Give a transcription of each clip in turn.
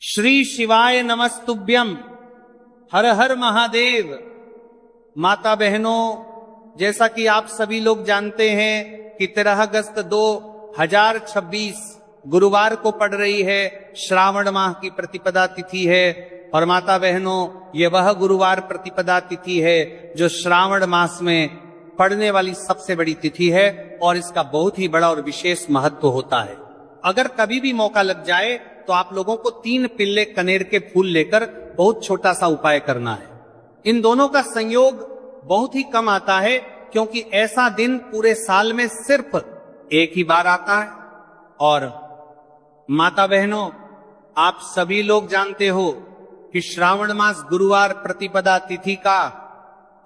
श्री शिवाय नमस्तुभ्यम। हर हर महादेव। माता बहनों, जैसा कि आप सभी लोग जानते हैं कि 13 अगस्त 2026 गुरुवार को पड़ रही है श्रावण माह की प्रतिपदा तिथि है। और माता बहनों, ये वह गुरुवार प्रतिपदा तिथि है जो श्रावण मास में पड़ने वाली सबसे बड़ी तिथि है और इसका बहुत ही बड़ा और विशेष महत्व होता है। अगर कभी भी मौका लग जाए तो आप लोगों को 3 पिल्ले कनेर के फूल लेकर बहुत छोटा सा उपाय करना है। इन दोनों का संयोग बहुत ही कम आता है, क्योंकि ऐसा दिन पूरे साल में सिर्फ एक ही बार आता है। और माता बहनों, आप सभी लोग जानते हो कि श्रावण मास गुरुवार प्रतिपदा तिथि का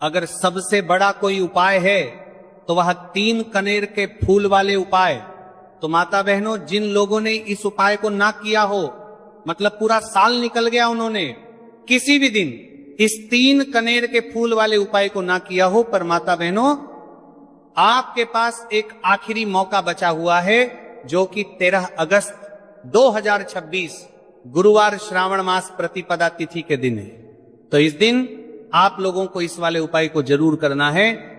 अगर सबसे बड़ा कोई उपाय है तो वह 3 कनेर के फूल वाले उपाय। तो माता बहनों, जिन लोगों ने इस उपाय को ना किया हो, मतलब पूरा साल निकल गया उन्होंने किसी भी दिन इस 3 कनेर के फूल वाले उपाय को ना किया हो, पर माता बहनों आपके पास एक आखिरी मौका बचा हुआ है, जो कि 13 अगस्त 2026 गुरुवार श्रावण मास प्रतिपदा तिथि के दिन है। तो इस दिन आप लोगों को इस वाले उपाय को जरूर करना है।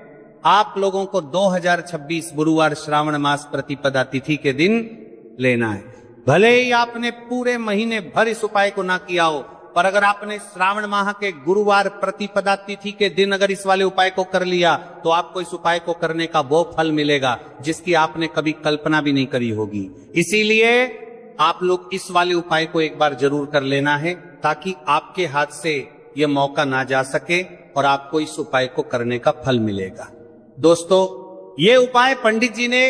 आप लोगों को 2026 गुरुवार श्रावण मास प्रतिपदा तिथि के दिन लेना है। भले ही आपने पूरे महीने भर इस उपाय को ना किया हो, पर अगर आपने श्रावण माह के गुरुवार प्रतिपदा तिथि के दिन अगर इस वाले उपाय को कर लिया तो आपको इस उपाय को करने का वो फल मिलेगा जिसकी आपने कभी कल्पना भी नहीं करी होगी। इसीलिए आप लोग इस वाले उपाय को एक बार जरूर कर लेना है, ताकि आपके हाथ से यह मौका ना जा सके और आपको इस उपाय को करने का फल मिलेगा। दोस्तों, ये उपाय पंडित जी ने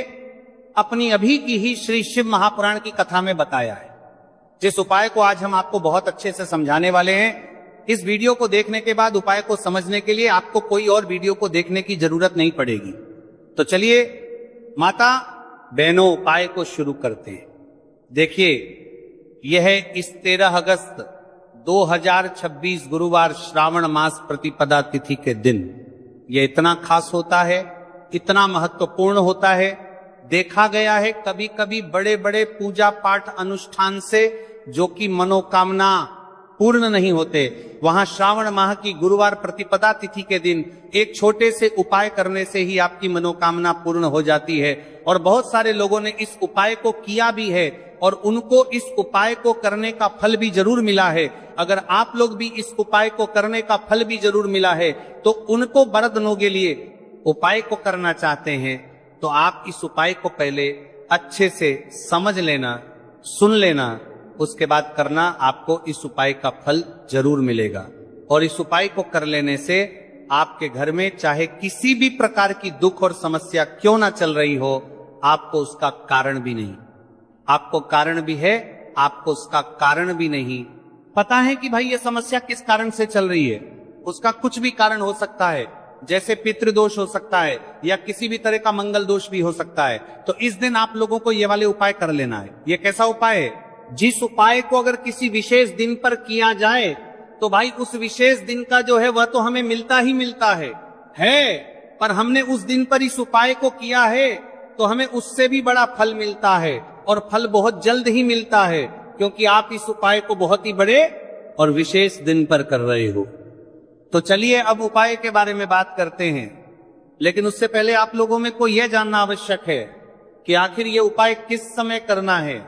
अपनी अभी की ही श्री शिव महापुराण की कथा में बताया है, जिस उपाय को आज हम आपको बहुत अच्छे से समझाने वाले हैं। इस वीडियो को देखने के बाद उपाय को समझने के लिए आपको कोई और वीडियो को देखने की जरूरत नहीं पड़ेगी। तो चलिए माता बहनों, उपाय को शुरू करते हैं। देखिए, यह इस 13 अगस्त 2026 गुरुवार श्रावण मास प्रतिपदा तिथि के दिन ये इतना खास होता है, इतना महत्वपूर्ण होता है। देखा गया है कभी कभी बड़े बड़े पूजा पाठ अनुष्ठान से जो कि मनोकामना पूर्ण नहीं होते, वहां श्रावण माह की गुरुवार प्रतिपदा तिथि के दिन एक छोटे से उपाय करने से ही आपकी मनोकामना पूर्ण हो जाती है। और बहुत सारे लोगों ने इस उपाय को किया भी है और उनको इस उपाय को करने का फल भी जरूर मिला है। अगर आप लोग भी इस उपाय को करने का फल भी जरूर मिला है तो उनको बरतनों के लिए उपाय को करना चाहते हैं तो आप इस उपाय को पहले अच्छे से समझ लेना, सुन लेना, उसके बाद करना। आपको इस उपाय का फल जरूर मिलेगा। और इस उपाय को कर लेने से आपके घर में चाहे किसी भी प्रकार की दुख और समस्या क्यों ना चल रही हो, आपको उसका कारण भी नहीं, आपको कारण भी है, आपको उसका कारण भी नहीं पता है कि भाई ये समस्या किस कारण से चल रही है। उसका कुछ भी कारण हो सकता है, जैसे पितृदोष हो सकता है या किसी भी तरह का मंगल दोष भी हो सकता है। तो इस दिन आप लोगों को ये वाले उपाय कर लेना है। ये कैसा उपाय है? जिस उपाय को अगर किसी विशेष दिन पर किया जाए तो भाई उस विशेष दिन का जो है वह तो हमें मिलता ही मिलता है, पर हमने उस दिन पर इस उपाय को किया है तो हमें उससे भी बड़ा फल मिलता है, और फल बहुत जल्द ही मिलता है, क्योंकि आप इस उपाय को बहुत ही बड़े और विशेष दिन पर कर रहे हो। तो चलिए अब उपाय के बारे में बात करते हैं। लेकिन उससे पहले आप लोगों में को यह जानना आवश्यक है कि आखिर ये उपाय किस समय करना है,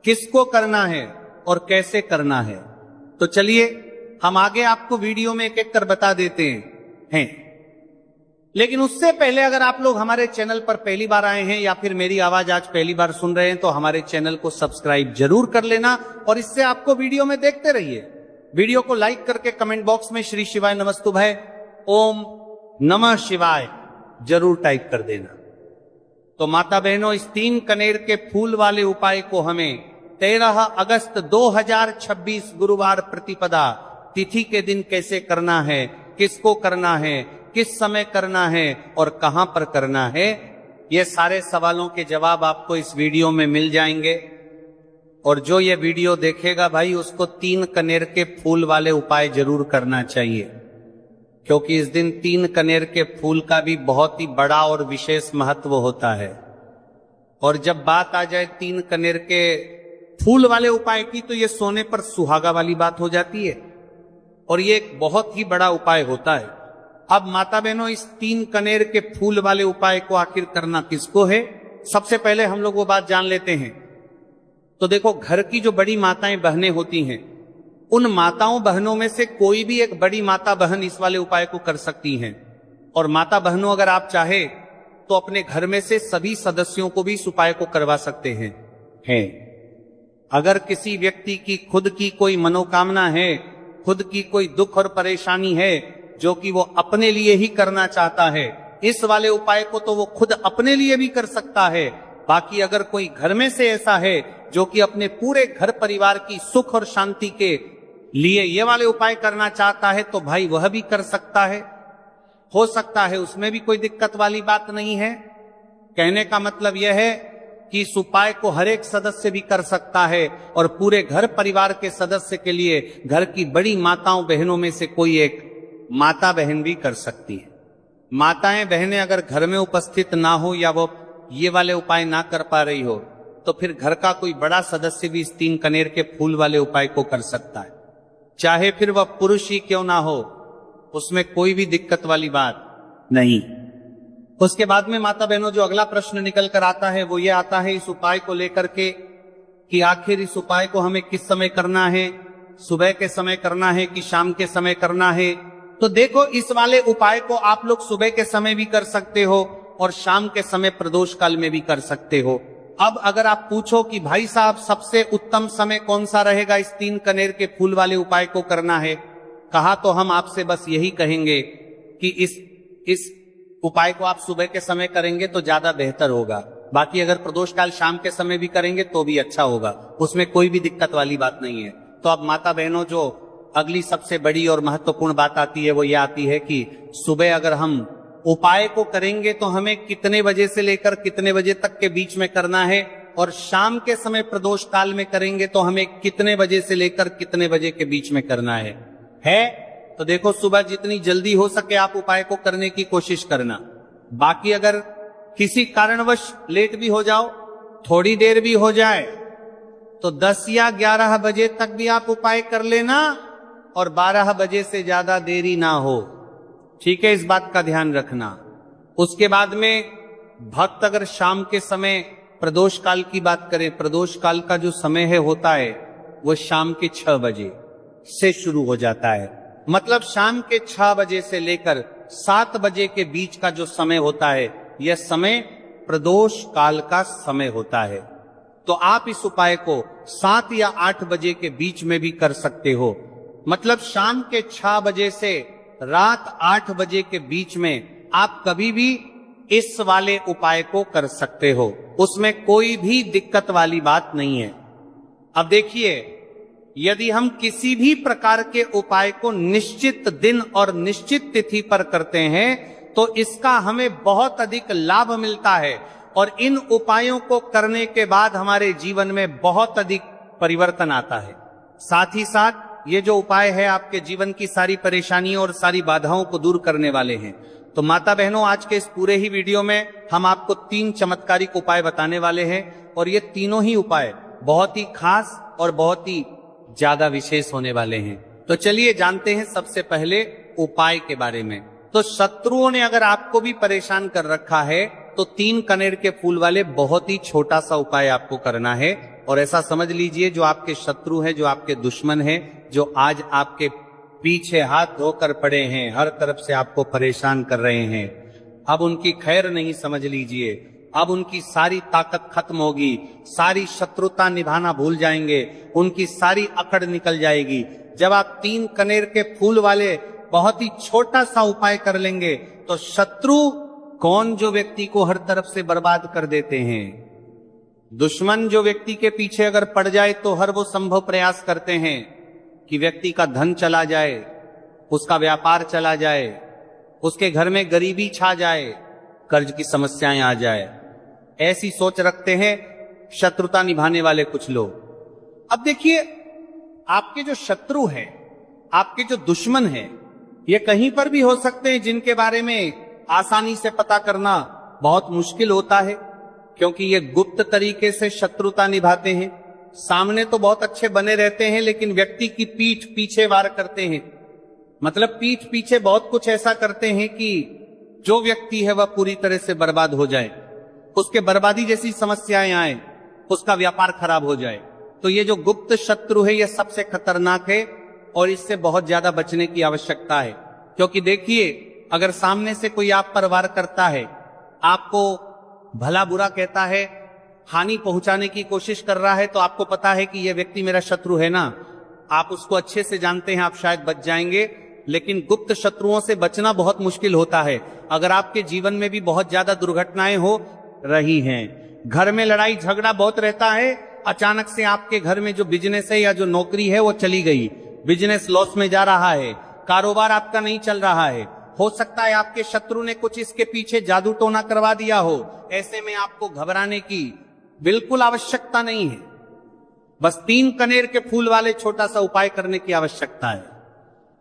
किसको करना है और कैसे करना है। तो चलिए हम आगे आपको वीडियो में एक एक कर बता देते हैं। लेकिन उससे पहले अगर आप लोग हमारे चैनल पर पहली बार आए हैं या फिर मेरी आवाज आज पहली बार सुन रहे हैं तो हमारे चैनल को सब्सक्राइब जरूर कर लेना, और इससे आपको वीडियो में देखते रहिए। वीडियो को लाइक करके कमेंट बॉक्स में श्री शिवाय नमस्तुभय ओम नमः शिवाय जरूर टाइप कर देना। तो माता बहनों, इस 3 कनेर के फूल वाले उपाय को हमें 13 अगस्त 2026 गुरुवार प्रतिपदा तिथि के दिन कैसे करना है, किसको करना है, किस समय करना है और कहां पर करना है, ये सारे सवालों के जवाब आपको इस वीडियो में मिल जाएंगे। और जो ये वीडियो देखेगा भाई, उसको 3 कनेर के फूल वाले उपाय जरूर करना चाहिए, क्योंकि इस दिन 3 कनेर के फूल का भी बहुत ही बड़ा और विशेष महत्व होता है। और जब बात आ जाए 3 कनेर के फूल वाले उपाय की तो ये सोने पर सुहागा वाली बात हो जाती है, और ये एक बहुत ही बड़ा उपाय होता है। अब माता बहनों, इस 3 कनेर के फूल वाले उपाय को आखिर करना किसको है? सबसे पहले हम लोग वो बात जान लेते हैं। तो देखो, घर की जो बड़ी माताएं बहनें होती हैं, उन माताओं बहनों में से कोई भी एक बड़ी माता बहन इस वाले उपाय को कर सकती हैं। और माता बहनों, अगर आप चाहे तो अपने घर में से सभी सदस्यों को भी इस उपाय को करवा सकते हैं। अगर किसी व्यक्ति की खुद की कोई मनोकामना है, खुद की कोई दुख और परेशानी है जो कि वो अपने लिए ही करना चाहता है, इस वाले उपाय को तो वो खुद अपने लिए भी कर सकता है। बाकी अगर कोई घर में से ऐसा है जो कि अपने पूरे घर परिवार की सुख और शांति के लिए ये वाले उपाय करना चाहता है, तो भाई वह भी कर सकता है, हो सकता है, उसमें भी कोई दिक्कत वाली बात नहीं है। कहने का मतलब यह है कि इस उपाय को हर एक सदस्य भी कर सकता है, और पूरे घर परिवार के सदस्य के लिए घर की बड़ी माताओं बहनों में से कोई एक माता बहन भी कर सकती है। माताएं बहनें अगर घर में उपस्थित ना हो या वो ये वाले उपाय ना कर पा रही हो, तो फिर घर का कोई बड़ा सदस्य भी इस 3 कनेर के फूल वाले उपाय को कर सकता है, चाहे फिर वह पुरुष ही क्यों ना हो, उसमें कोई भी दिक्कत वाली बात नहीं। उसके बाद में माता बहनों, जो अगला प्रश्न निकल कर आता है वो ये आता है इस उपाय को लेकर के कि आखिर इस उपाय को हमें किस समय करना है, सुबह के समय करना है कि शाम के समय करना है? तो देखो, इस वाले उपाय को आप लोग सुबह के समय भी कर सकते हो और शाम के समय प्रदोष काल में भी कर सकते हो। अब अगर आप पूछो कि भाई साहब सबसे उत्तम समय कौन सा रहेगा इस 3 कनेर के फूल वाले उपाय को करना है, कहा तो हम आपसे बस यही कहेंगे कि इस उपाय को आप सुबह के समय करेंगे तो ज्यादा बेहतर होगा। बाकी अगर प्रदोष काल शाम के समय भी करेंगे तो भी अच्छा होगा, उसमें कोई भी दिक्कत वाली बात नहीं है। तो अब माता बहनों, जो अगली सबसे बड़ी और महत्वपूर्ण बात आती है वो ये आती है कि सुबह अगर हम उपाय को करेंगे तो हमें कितने बजे से लेकर कितने बजे तक के बीच में करना है, और शाम के समय प्रदोष काल में करेंगे तो हमें कितने बजे से लेकर कितने बजे के बीच में करना है? तो देखो, सुबह जितनी जल्दी हो सके आप उपाय को करने की कोशिश करना। बाकी अगर किसी कारणवश लेट भी हो जाओ, थोड़ी देर भी हो जाए, तो 10 या 11 बजे तक भी आप उपाय कर लेना, और 12 बजे से ज्यादा देरी ना हो, ठीक है? इस बात का ध्यान रखना। उसके बाद में भक्त अगर शाम के समय प्रदोष काल की बात करें, प्रदोष काल का जो समय है होता है वो शाम के 6 बजे से शुरू हो जाता है। मतलब शाम के 6 बजे से लेकर 7 बजे के बीच का जो समय होता है, यह समय प्रदोष काल का समय होता है। तो आप इस उपाय को 7 या 8 बजे के बीच में भी कर सकते हो। मतलब शाम के 6 बजे से रात 8 बजे के बीच में आप कभी भी इस वाले उपाय को कर सकते हो, उसमें कोई भी दिक्कत वाली बात नहीं है। अब देखिए, यदि हम किसी भी प्रकार के उपाय को निश्चित दिन और निश्चित तिथि पर करते हैं तो इसका हमें बहुत अधिक लाभ मिलता है, और इन उपायों को करने के बाद हमारे जीवन में बहुत अधिक परिवर्तन आता है। साथ ही साथ ये जो उपाय है आपके जीवन की सारी परेशानियों और सारी बाधाओं को दूर करने वाले हैं। तो माता बहनों, आज के इस पूरे ही वीडियो में हम आपको 3 चमत्कारिक उपाय बताने वाले हैं, और ये तीनों ही उपाय बहुत ही खास और बहुत ही ज्यादा विशेष होने वाले हैं। तो चलिए जानते हैं सबसे पहले उपाय के बारे में। तो शत्रुओं ने अगर आपको भी परेशान कर रखा है तो 3 कनेर के फूल वाले बहुत ही छोटा सा उपाय आपको करना है। और ऐसा समझ लीजिए, जो आपके शत्रु हैं, जो आपके दुश्मन हैं, जो आज आपके पीछे हाथ धोकर पड़े हैं, हर तरफ से आपको परेशान कर रहे हैं, अब उनकी खैर नहीं समझ लीजिए। अब उनकी सारी ताकत खत्म होगी, सारी शत्रुता निभाना भूल जाएंगे, उनकी सारी अकड़ निकल जाएगी। जब आप 3 कनेर के फूल वाले बहुत ही छोटा सा उपाय कर लेंगे तो शत्रु कौन, जो व्यक्ति को हर तरफ से बर्बाद कर देते हैं, दुश्मन जो व्यक्ति के पीछे अगर पड़ जाए तो हर वो संभव प्रयास करते हैं कि व्यक्ति का धन चला जाए, उसका व्यापार चला जाए, उसके घर में गरीबी छा जाए, कर्ज की समस्याएं आ जाए, ऐसी सोच रखते हैं शत्रुता निभाने वाले कुछ लोग। अब देखिए, आपके जो शत्रु हैं, आपके जो दुश्मन हैं, ये कहीं पर भी हो सकते हैं, जिनके बारे में आसानी से पता करना बहुत मुश्किल होता है, क्योंकि ये गुप्त तरीके से शत्रुता निभाते हैं, सामने तो बहुत अच्छे बने रहते हैं, लेकिन व्यक्ति की पीठ पीछे वार करते हैं। मतलब पीठ पीछे बहुत कुछ ऐसा करते हैं कि जो व्यक्ति है वह पूरी तरह से बर्बाद हो जाए, उसके बर्बादी जैसी समस्याएं आए, उसका व्यापार खराब हो जाए। तो ये जो गुप्त शत्रु है ये सबसे खतरनाक है और इससे बहुत ज्यादा बचने की आवश्यकता है। क्योंकि देखिए, अगर सामने से कोई आप पर वार करता है, आपको भला बुरा कहता है, हानि पहुंचाने की कोशिश कर रहा है, तो आपको पता है कि यह व्यक्ति मेरा शत्रु है ना, आप उसको अच्छे से जानते हैं, आप शायद बच जाएंगे। लेकिन गुप्त शत्रुओं से बचना बहुत मुश्किल होता है। अगर आपके जीवन में भी बहुत ज्यादा दुर्घटनाएं हो रही हैं, घर में लड़ाई झगड़ा बहुत रहता है, अचानक से आपके घर में जो बिजनेस है या जो नौकरी है वो चली गई, बिजनेस लॉस में जा रहा है, कारोबार आपका नहीं चल रहा है, हो सकता है आपके शत्रु ने कुछ इसके पीछे जादू टोना करवा दिया हो। ऐसे में आपको घबराने की बिल्कुल आवश्यकता नहीं है। बस 3 कनेर के फूल वाले छोटा सा उपाय करने की आवश्यकता है।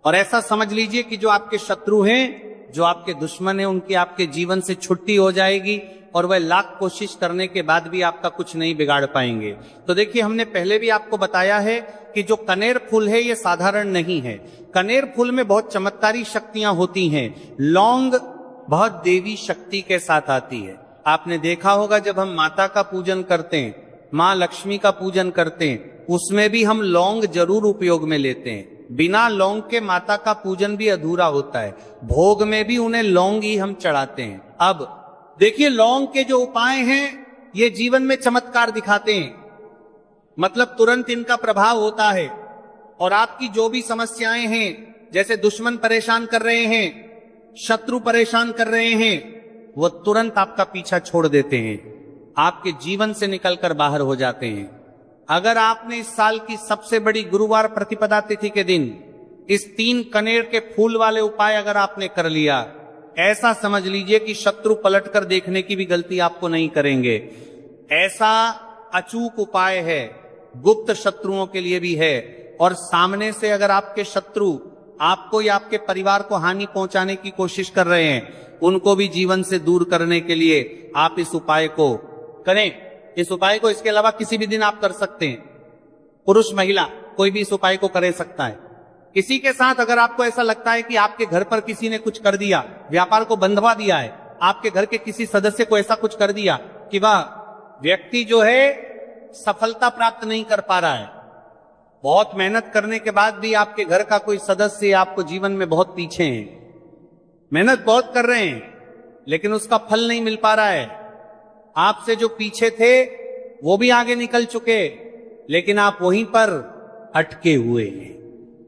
और ऐसा समझ लीजिए कि जो आपके शत्रु हैं, जो आपके दुश्मन हैं, उनकी आपके जीवन से छुट्टी हो जाएगी और वह लाख कोशिश करने के बाद भी आपका कुछ नहीं बिगाड़ पाएंगे। तो देखिए, हमने पहले भी आपको बताया है कि जो कनेर फूल है ये साधारण नहीं है। कनेर फूल में बहुत चमत्कारी शक्तियां होती हैं। लौंग बहुत देवी शक्ति के साथ आती है। आपने देखा होगा, जब हम माता का पूजन करते हैं, माँ लक्ष्मी का पूजन करते हैं, उसमें भी हम लौंग जरूर उपयोग में लेते हैं। बिना लौंग के माता का पूजन भी अधूरा होता है। भोग में भी उन्हें लौंग ही हम चढ़ाते हैं। अब देखिए, लौंग के जो उपाय हैं ये जीवन में चमत्कार दिखाते हैं। मतलब तुरंत इनका प्रभाव होता है और आपकी जो भी समस्याएं हैं, जैसे दुश्मन परेशान कर रहे हैं, शत्रु परेशान कर रहे हैं, वो तुरंत आपका पीछा छोड़ देते हैं, आपके जीवन से निकलकर बाहर हो जाते हैं। अगर आपने इस साल की सबसे बड़ी गुरुवार प्रतिपदा तिथि के दिन इस 3 कनेर के फूल वाले उपाय अगर आपने कर लिया, ऐसा समझ लीजिए कि शत्रु पलटकर देखने की भी गलती आपको नहीं करेंगे। ऐसा अचूक उपाय है, गुप्त शत्रुओं के लिए भी है। और सामने से अगर आपके शत्रु आपको या आपके परिवार को हानि पहुंचाने की कोशिश कर रहे हैं, उनको भी जीवन से दूर करने के लिए आप इस उपाय को करें। इस उपाय को इसके अलावा किसी भी दिन आप कर सकते हैं। पुरुष महिला कोई भी इस उपाय को कर सकता है। इसी के साथ अगर आपको ऐसा लगता है कि आपके घर पर किसी ने कुछ कर दिया, व्यापार को बंधवा दिया है, आपके घर के किसी सदस्य को ऐसा कुछ कर दिया कि वह व्यक्ति जो है सफलता प्राप्त नहीं कर पा रहा है, बहुत मेहनत करने के बाद भी आपके घर का कोई सदस्य आपको जीवन में बहुत पीछे है, मेहनत बहुत कर रहे हैं लेकिन उसका फल नहीं मिल पा रहा है, आपसे जो पीछे थे वो भी आगे निकल चुके लेकिन आप वहीं पर अटके हुए हैं,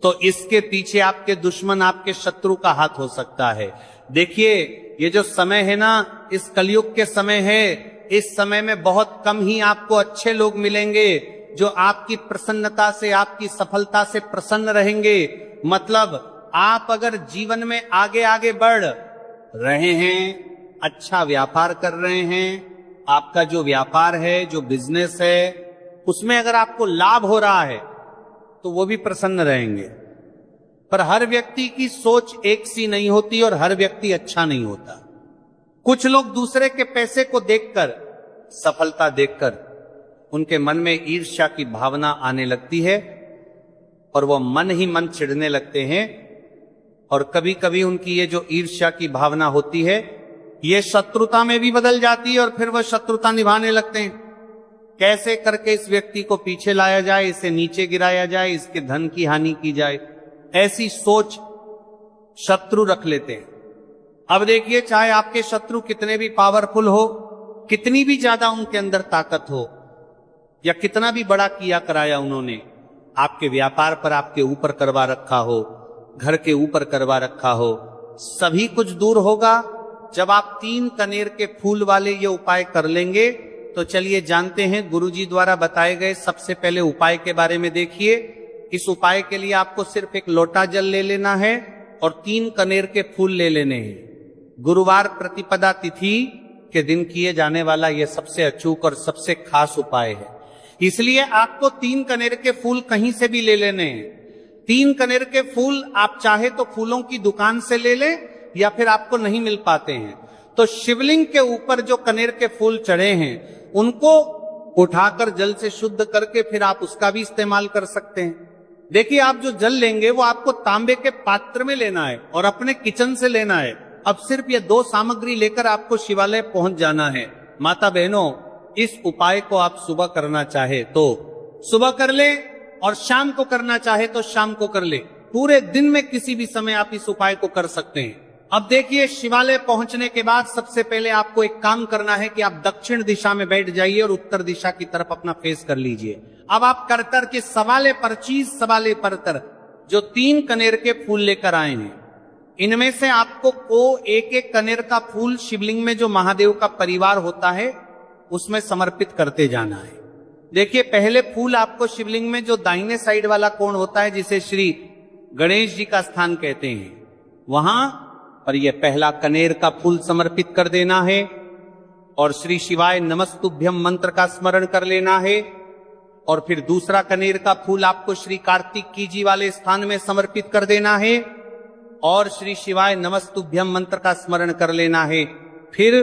तो इसके पीछे आपके दुश्मन, आपके शत्रु का हाथ हो सकता है। देखिए, ये जो समय है ना, इस कलयुग के समय है, इस समय में बहुत कम ही आपको अच्छे लोग मिलेंगे जो आपकी प्रसन्नता से, आपकी सफलता से प्रसन्न रहेंगे। मतलब आप अगर जीवन में आगे आगे बढ़ रहे हैं, अच्छा व्यापार कर रहे हैं, आपका जो व्यापार है, जो बिजनेस है, उसमें अगर आपको लाभ हो रहा है तो वो भी प्रसन्न रहेंगे। पर हर व्यक्ति की सोच एक सी नहीं होती और हर व्यक्ति अच्छा नहीं होता। कुछ लोग दूसरे के पैसे को देखकर, सफलता देखकर उनके मन में ईर्ष्या की भावना आने लगती है और वो मन ही मन चिढ़ने लगते हैं। और कभी कभी उनकी ये जो ईर्ष्या की भावना होती है ये शत्रुता में भी बदल जाती है और फिर वह शत्रुता निभाने लगते हैं। कैसे करके इस व्यक्ति को पीछे लाया जाए, इसे नीचे गिराया जाए, इसके धन की हानि की जाए, ऐसी सोच शत्रु रख लेते हैं। अब देखिए, चाहे आपके शत्रु कितने भी पावरफुल हो, कितनी भी ज्यादा उनके अंदर ताकत हो, या कितना भी बड़ा किया कराया उन्होंने, आपके व्यापार पर आपके ऊपर करवा रखा हो, घर के ऊपर करवा रखा हो, सभी कुछ दूर होगा जब आप 3 कनेर के फूल वाले ये उपाय कर लेंगे। तो चलिए जानते हैं गुरुजी द्वारा बताए गए सबसे पहले उपाय के बारे में। देखिए, इस उपाय के लिए आपको सिर्फ एक लोटा जल ले लेना है और 3 कनेर के फूल ले लेने हैं। गुरुवार प्रतिपदा तिथि के दिन किए जाने वाला यह सबसे अचूक और सबसे खास उपाय है, इसलिए आपको 3 कनेर के फूल कहीं से भी ले लेने हैं। 3 कनेर के फूल आप चाहे तो फूलों की दुकान से ले लें, या फिर आपको नहीं मिल पाते हैं तो शिवलिंग के ऊपर जो कनेर के फूल चढ़े हैं उनको उठाकर जल से शुद्ध करके फिर आप उसका भी इस्तेमाल कर सकते हैं। देखिए, आप जो जल लेंगे वो आपको तांबे के पात्र में लेना है और अपने किचन से लेना है। अब सिर्फ ये 2 सामग्री लेकर आपको शिवालय पहुंच जाना है। माता बहनों, इस उपाय को आप सुबह करना चाहे तो सुबह कर ले और शाम को करना चाहे तो शाम को कर ले। पूरे दिन में किसी भी समय आप इस उपाय को कर सकते हैं। अब देखिए, शिवालय पहुंचने के बाद सबसे पहले आपको एक काम करना है कि आप दक्षिण दिशा में बैठ जाइए और उत्तर दिशा की तरफ अपना फेस कर लीजिए। अब आप करतर के सवाले पर चीज सवाले परतर जो 3 कनेर के फूल लेकर आए हैं, इनमें से आपको एक एक कनेर का फूल शिवलिंग में जो महादेव का परिवार होता है उसमें समर्पित करते जाना है। देखिए, पहले फूल आपको शिवलिंग में जो दाहिने साइड वाला कोण होता है, जिसे श्री गणेश जी का स्थान कहते हैं, वहां पर यह पहला कनेर का फूल समर्पित कर देना है और श्री शिवाय नमस्तुभ्यम मंत्र का स्मरण कर लेना है। और फिर दूसरा कनेर का फूल आपको श्री कार्तिकी जी वाले स्थान में समर्पित कर देना है और श्री शिवाय नमस्तुभ्यम मंत्र का स्मरण कर लेना है। फिर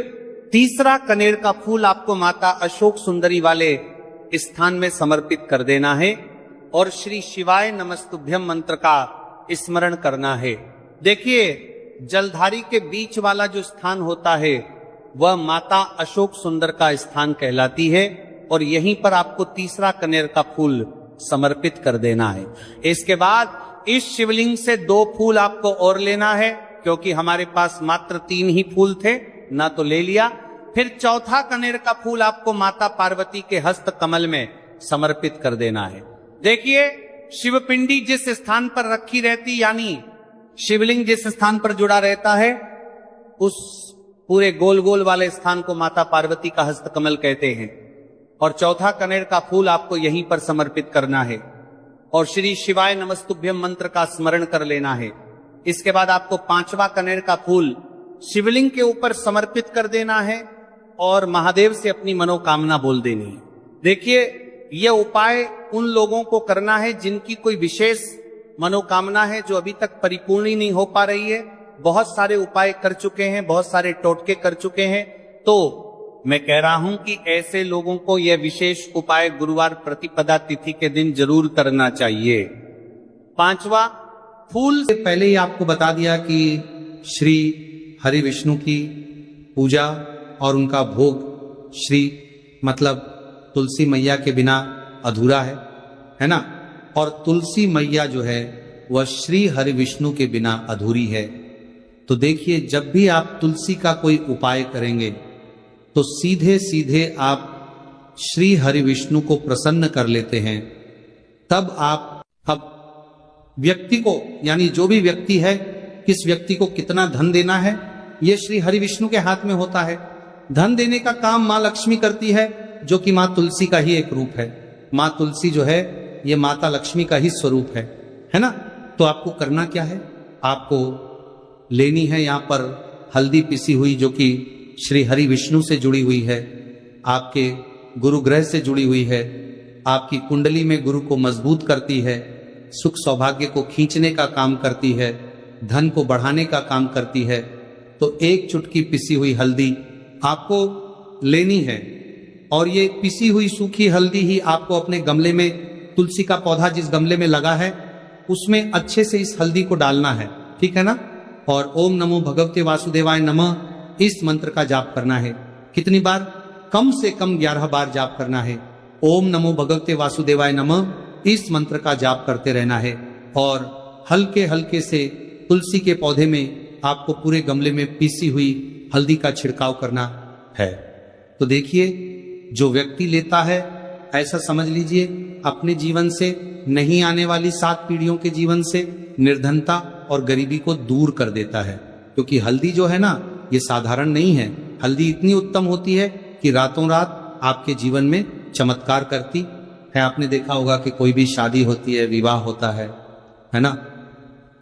तीसरा कनेर का फूल आपको माता अशोक सुंदरी वाले स्थान में समर्पित कर देना है और श्री शिवाय नमस्तुभ्यम मंत्र का स्मरण करना है। देखिए, जलधारी के बीच वाला जो स्थान होता है वह माता अशोक सुंदर का स्थान कहलाती है और यहीं पर आपको तीसरा कनेर का फूल समर्पित कर देना है। इसके बाद इस शिवलिंग से 2 फूल आपको और लेना है, क्योंकि हमारे पास मात्र 3 ही फूल थे, ना तो ले लिया। फिर चौथा कनेर का फूल आपको माता पार्वती के हस्त कमल में समर्पित कर देना है। देखिए, शिवपिंडी जिस स्थान पर रखी रहती, यानी शिवलिंग जिस स्थान पर जुड़ा रहता है, उस पूरे गोल गोल वाले स्थान को माता पार्वती का हस्त कमल कहते हैं। और चौथा कनेर का फूल आपको यहीं पर समर्पित करना है और श्री शिवाय नमस्तुभ्यम मंत्र का स्मरण कर लेना है। इसके बाद आपको 5वां कनेर का फूल शिवलिंग के ऊपर समर्पित कर देना है और महादेव से अपनी मनोकामना बोल देनी है। देखिए, यह उपाय उन लोगों को करना है जिनकी कोई विशेष मनोकामना है जो अभी तक परिपूर्ण ही नहीं हो पा रही है। बहुत सारे उपाय कर चुके हैं, बहुत सारे टोटके कर चुके हैं, तो मैं कह रहा हूं कि ऐसे लोगों को यह विशेष उपाय गुरुवार प्रतिपदा तिथि के दिन जरूर करना चाहिए। 5वां फूल से पहले ही आपको बता दिया कि श्री हरि विष्णु की पूजा और उनका भोग श्री मतलब तुलसी मैया के बिना अधूरा है ना। और तुलसी मैया जो है वह श्री हरि विष्णु के बिना अधूरी है। तो देखिए, जब भी आप तुलसी का कोई उपाय करेंगे तो सीधे सीधे आप श्री हरि विष्णु को प्रसन्न कर लेते हैं। तब आप अब व्यक्ति को, यानी जो भी व्यक्ति है, किस व्यक्ति को कितना धन देना है, यह श्री हरि विष्णु के हाथ में होता है। धन देने का काम माँ लक्ष्मी करती है, जो कि माँ तुलसी का ही एक रूप है। माँ तुलसी जो है ये माता लक्ष्मी का ही स्वरूप है ना। तो आपको करना क्या है, आपको लेनी है यहाँ पर हल्दी पिसी हुई, जो कि श्री हरि विष्णु से जुड़ी हुई है, आपके गुरु ग्रह से जुड़ी हुई है, आपकी कुंडली में गुरु को मजबूत करती है, सुख सौभाग्य को खींचने का काम करती है, धन को बढ़ाने का काम करती है। तो 1 चुटकी पिसी हुई हल्दी आपको लेनी है और ये पिसी हुई सूखी हल्दी ही आपको अपने गमले में, तुलसी का पौधा जिस गमले में लगा है उसमें अच्छे से इस हल्दी को डालना है, ठीक है ना। और ओम नमो भगवते वासुदेवाय नमः इस मंत्र का जाप करना है। कितनी बार? कम से कम 11 बार जाप करना है। ओम नमो भगवते वासुदेवाय नमः इस मंत्र का जाप करते रहना है और हल्के हल्के से तुलसी के पौधे में आपको पूरे गमले में पीसी हुई हल्दी का छिड़काव करना है। तो देखिए, जो व्यक्ति लेता है, ऐसा समझ लीजिए अपने जीवन से, नहीं आने वाली 7 पीढ़ियों के जीवन से निर्धनता और गरीबी को दूर कर देता है। क्योंकि हल्दी जो है ना, ये साधारण नहीं है। हल्दी इतनी उत्तम होती है कि रातों रात आपके जीवन में चमत्कार करती है। आपने देखा होगा कि कोई भी शादी होती है, विवाह होता है ना,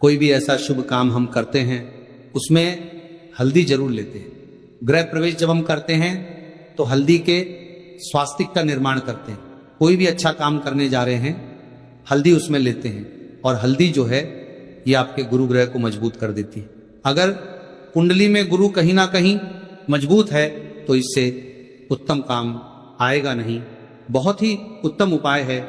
कोई भी ऐसा शुभ काम हम करते हैं उसमें हल्दी जरूर लेते हैं। गृह प्रवेश जब हम करते हैं तो हल्दी के स्वास्तिक का निर्माण करते हैं। कोई भी अच्छा काम करने जा रहे हैं, हल्दी उसमें लेते हैं और हल्दी जो है ये आपके गुरु ग्रह को मजबूत कर देती है। अगर कुंडली में गुरु कहीं ना कहीं मजबूत है तो इससे उत्तम काम आएगा नहीं, बहुत ही उत्तम उपाय है।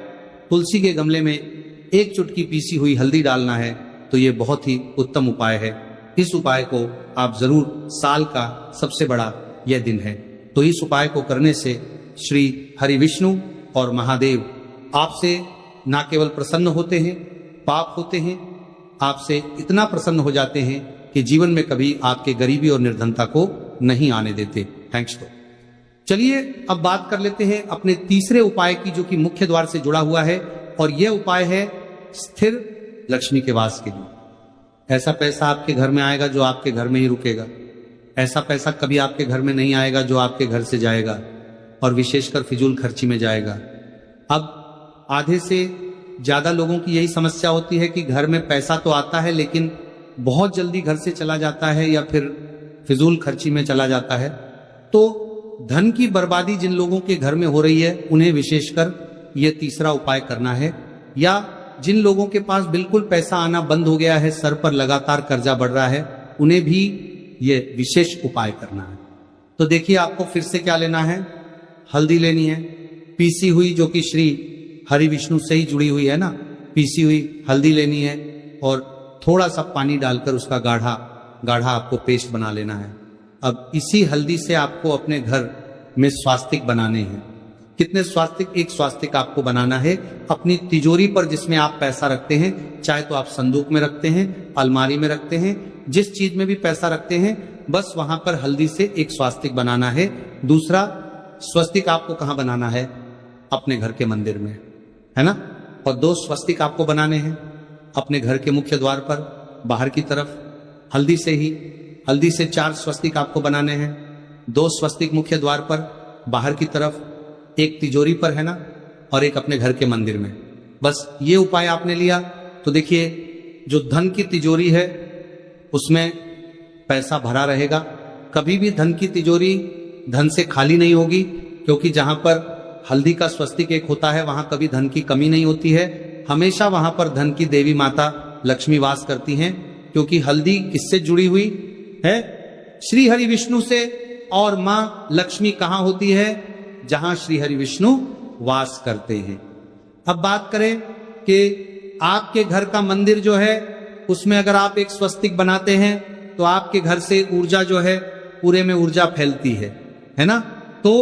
तुलसी के गमले में एक चुटकी पीसी हुई हल्दी डालना है, तो ये बहुत ही उत्तम उपाय है। इस उपाय को आप जरूर, साल का सबसे बड़ा यह दिन है, तो इस उपाय को करने से श्री हरि विष्णु और महादेव आपसे ना केवल प्रसन्न होते हैं, पाप होते हैं, आपसे इतना प्रसन्न हो जाते हैं कि जीवन में कभी आपके गरीबी और निर्धनता को नहीं आने देते। थैंक्स तो चलिए अब बात कर लेते हैं अपने तीसरे उपाय की, जो कि मुख्य द्वार से जुड़ा हुआ है, और यह उपाय है स्थिर लक्ष्मी के वास के लिए। ऐसा पैसा आपके घर में आएगा जो आपके घर में ही रुकेगा। ऐसा पैसा कभी आपके घर में नहीं आएगा जो आपके घर से जाएगा, और विशेषकर फिजूल खर्ची में जाएगा। अब आधे से ज्यादा लोगों की यही समस्या होती है कि घर में पैसा तो आता है लेकिन बहुत जल्दी घर से चला जाता है या फिर फिजूल खर्ची में चला जाता है। तो धन की बर्बादी जिन लोगों के घर में हो रही है उन्हें विशेषकर यह तीसरा उपाय करना है, या जिन लोगों के पास बिल्कुल पैसा आना बंद हो गया है, सर पर लगातार कर्जा बढ़ रहा है, उन्हें भी यह विशेष उपाय करना है। तो देखिए आपको फिर से क्या लेना है, हल्दी लेनी है पीसी हुई, जो कि श्री हरि विष्णु से ही जुड़ी हुई है ना, पीसी हुई हल्दी लेनी है, और थोड़ा सा पानी डालकर उसका गाढ़ा गाढ़ा आपको पेस्ट बना लेना है। अब इसी हल्दी से आपको अपने घर में स्वास्तिक बनाने हैं। कितने स्वास्तिक? एक स्वास्तिक आपको बनाना है अपनी तिजोरी पर, जिसमें आप पैसा रखते हैं, चाहे तो आप संदूक में रखते हैं, अलमारी में रखते हैं, जिस चीज में भी पैसा रखते हैं, बस वहां पर हल्दी से एक स्वास्तिक बनाना है। दूसरा स्वस्तिक आपको कहां बनाना है? अपने घर के मंदिर में, है ना। और 2 स्वस्तिक आपको बनाने हैं अपने घर के मुख्य द्वार पर बाहर की तरफ, हल्दी से ही। हल्दी से 4 स्वस्तिक आपको बनाने हैं, 2 स्वस्तिक मुख्य द्वार पर बाहर की तरफ, एक तिजोरी पर, है ना, और एक अपने घर के मंदिर में। बस ये उपाय आपने लिया तो देखिए जो धन की तिजोरी है उसमें पैसा भरा रहेगा। कभी भी धन की तिजोरी धन से खाली नहीं होगी, क्योंकि जहां पर हल्दी का स्वस्तिक एक होता है वहां कभी धन की कमी नहीं होती है। हमेशा वहां पर धन की देवी माता लक्ष्मी वास करती हैं, क्योंकि हल्दी किससे जुड़ी हुई है? श्री हरि विष्णु से। और मां लक्ष्मी कहां होती है? जहां श्री हरि विष्णु वास करते हैं। अब बात करें कि आपके घर का मंदिर जो है उसमें अगर आप एक स्वस्तिक बनाते हैं तो आपके घर से ऊर्जा जो है, पूरे में ऊर्जा फैलती है ना। तो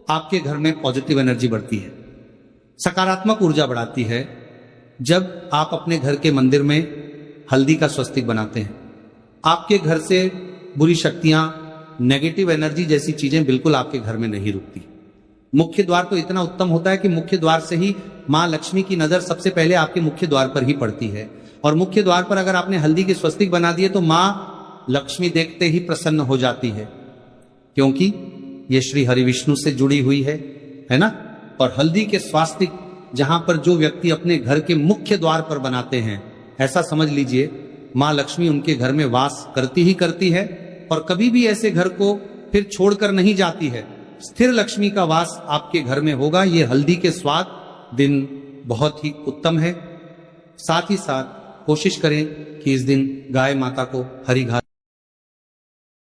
आपके घर में पॉजिटिव एनर्जी बढ़ती है, सकारात्मक ऊर्जा बढ़ाती है। जब आप अपने घर के मंदिर में हल्दी का स्वस्तिक बनाते हैं, आपके घर से बुरी शक्तियां, नेगेटिव एनर्जी जैसी चीजें बिल्कुल आपके घर में नहीं रुकती। मुख्य द्वार तो इतना उत्तम होता है कि मुख्य द्वार से ही मां लक्ष्मी की नजर सबसे पहले आपके मुख्य द्वार पर ही पड़ती है, और मुख्य द्वार पर अगर आपने हल्दी के स्वस्तिक बना दिए तो मां लक्ष्मी देखते ही प्रसन्न हो जाती है, क्योंकि ये श्री हरि विष्णु से जुड़ी हुई है ना। और हल्दी के स्वास्तिक जहां पर जो व्यक्ति अपने घर के मुख्य द्वार पर बनाते हैं, ऐसा समझ लीजिए मां लक्ष्मी उनके घर में वास करती ही करती है, और कभी भी ऐसे घर को फिर छोड़कर नहीं जाती है। स्थिर लक्ष्मी का वास आपके घर में होगा। ये हल्दी के स्वाद दिन बहुत ही उत्तम है। साथ ही साथ कोशिश करें कि इस दिन गाय माता को हरी घास